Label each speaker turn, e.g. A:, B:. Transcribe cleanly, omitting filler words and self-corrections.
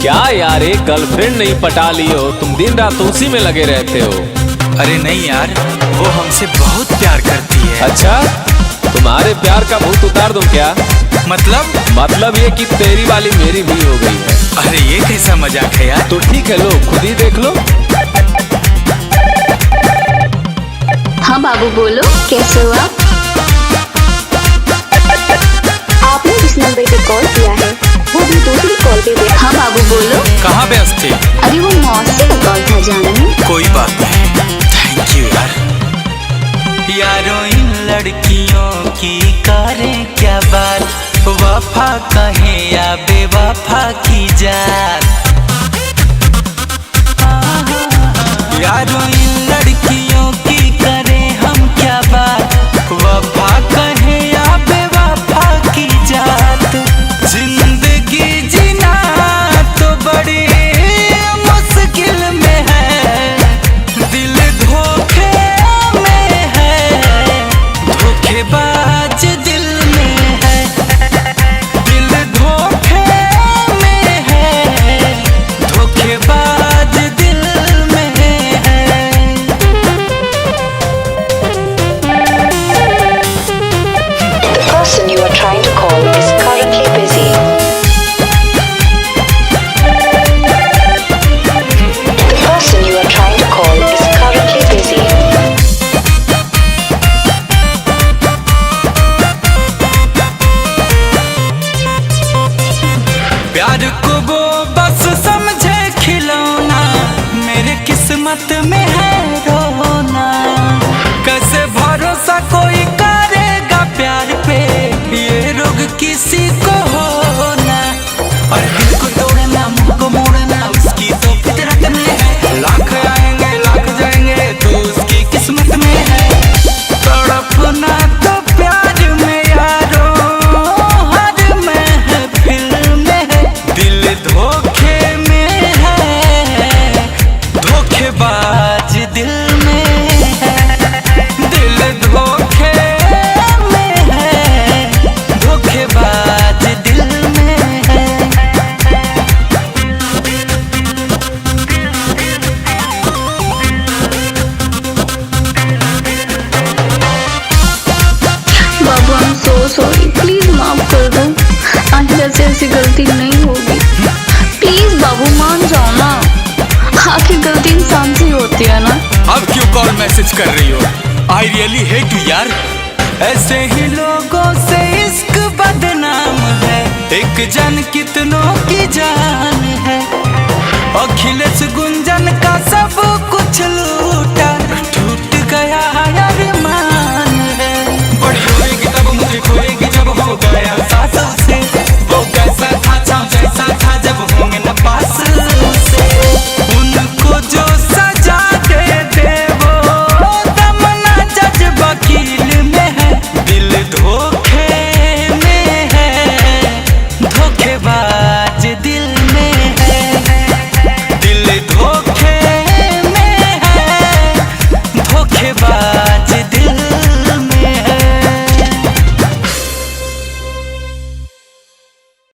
A: क्या यार, एक गर्लफ्रेंड नहीं पटा ली हो तुम, दिन रात उसी में लगे रहते हो।
B: अरे नहीं यार, वो हमसे बहुत प्यार करती है।
A: अच्छा, तुम्हारे प्यार का भूत उतार दूं क्या? मतलब ये कि तेरी वाली मेरी भी हो गई है।
B: अरे ये कैसा मजाक है यार।
A: तो ठीक है, लो खुद ही देख लो।
C: हाँ बाबू बोलो, कैसे हो आप? आपने जिस नंबर पे कॉल किया है वो भी दूसरी कॉल पे व्यस्त। हाँ बाबू बोलो।
B: कहाँ व्यस्त थे?
C: अरे वो मौसी का कॉल था जानू।
B: कोई बात नहीं, थैंक यू यार। यारों इन लड़कियों की करें क्या बात, वफा कहें या बेवफा की जात। यारों इन लड़कियों की करें हम क्या बात, वफा कहें या बेवफा की जात। जिंदगी जीना तो बड़ी मुश्किल में है, दिल धोखे में है, धोखेबाज दिल में है, दिल धोखे में है, धोखेबाज दिल में है।
C: The person you are trying to call is currently busy. The person you are trying to call is currently busy.
B: प्यार को वो बस समझे खिलौना, मेरे किस्मत में है रोना। कैसे भरोसा कोई करेगा प्यार पे, ये रोग किसी को होना। और दिल को तोड़ना, मुंह को मोड़ना, उसकी तो फितरत में है। लाख आएंगे लाख जाएंगे तो उसकी किस्मत में है। तड़पना तो प्यार में यारो हर महफिल में है, दिल धोखे में है, धोखेबाज दिल में है, दिल धोखे में है, धोखेबाज दिल में है।
C: बाबू I am so sorry, please माफ कर दो। आगे से ऐसी गलती नहीं होगी। प्लीज बाबू मान जाओ ना, आखिर गलती इंसान से ही होती है ना।
B: अब क्यों कॉल मैसेज कर रही हो? आई रियली हेट यू यार। ऐसे ही लोगों से इश्क बदनाम है, एक जन कितनों की जान है। अखिलेश गुंजन का सब कुछ लूट